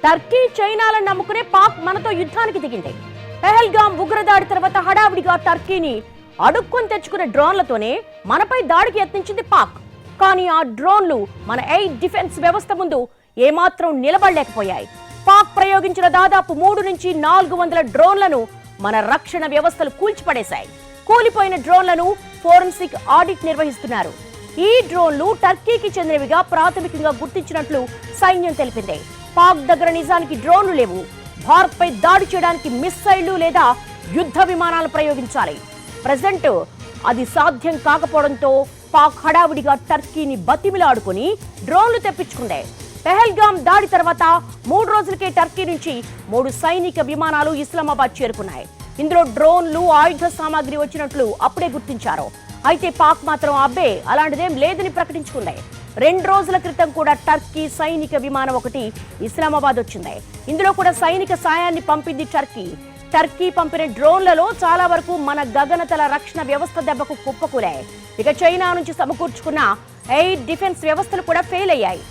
Turkey చైనాలను నమ్ముకునే పాక్ మనతో యుద్ధానికి దిగింది. పెహల్గాం ఉగ్రదాడి తర్వాత హడావిడిగా టర్కీని అడుక్కొని తెచ్చుకునే డ్రోన్లతోనే మనపై దాడికి యత్నించింది పాక్. కానీ ఆ డ్రోన్లు మన ఎయిర్ డిఫెన్స్ వ్యవస్థ ముందు ఏమాత్రం నిలబడలేకపోయాయి. పాక్ ప్రయోగించిన దాదాపు 3 నుంచి 400 డ్రోన్లను మన రక్షణ వ్యవస్థలు కూల్చిపడేశాయి. కూలిపోయిన డ్రోన్లను ఫోరెన్సిక్ ఆడిట్ నిర్వహిస్తున్నారు. ఈ డ్రోన్లు టర్కీకి చెందినవిగా ప్రాథమికంగా గుర్తించినట్లు సైన్యం తెలిపింది. పాక్ దగ్గర నిజానికి డ్రోన్లు లేవు. భారత్ పై దాడి చేయడానికి మిస్సైళ్లు లేదా యుద్ధ విమానాలు ప్రయోగించాలి. ప్రెజెంట్ అది సాధ్యం కాకపోవడంతో పాక్ హడావుడిగా టర్కీని బతిమిలాడుకుని డ్రోన్లు తెప్పించుకుంది. పెహల్గాం దాడి తర్వాత 3 రోజులకే టర్కీ నుంచి 3 సైనిక విమానాలు ఇస్లామాబాద్ చేరుకున్నాయి. ఇందులో డ్రోన్లు, ఆయుధ సామాగ్రి వచ్చినట్లు అప్పుడే గుర్తించారు. అయితే పాక్ మాత్రం అబ్బే అలాంటిదేం లేదని ప్రకటించుకుంది. 2 రోజుల క్రితం కూడా టర్కీ సైనిక విమానం ఒకటి ఇస్లామాబాద్ వచ్చింది. ఇందులో కూడా సైనిక సాయాన్ని పంపింది టర్కీ. టర్కీ పంపిన డ్రోన్లలో చాలా వరకు మన గగనతల రక్షణ వ్యవస్థ దెబ్బకు కుప్పకూలాయి. ఇక చైనా నుంచి సమకూర్చుకున్న ఎయిర్ డిఫెన్స్ వ్యవస్థలు కూడా ఫెయిల్ అయ్యాయి.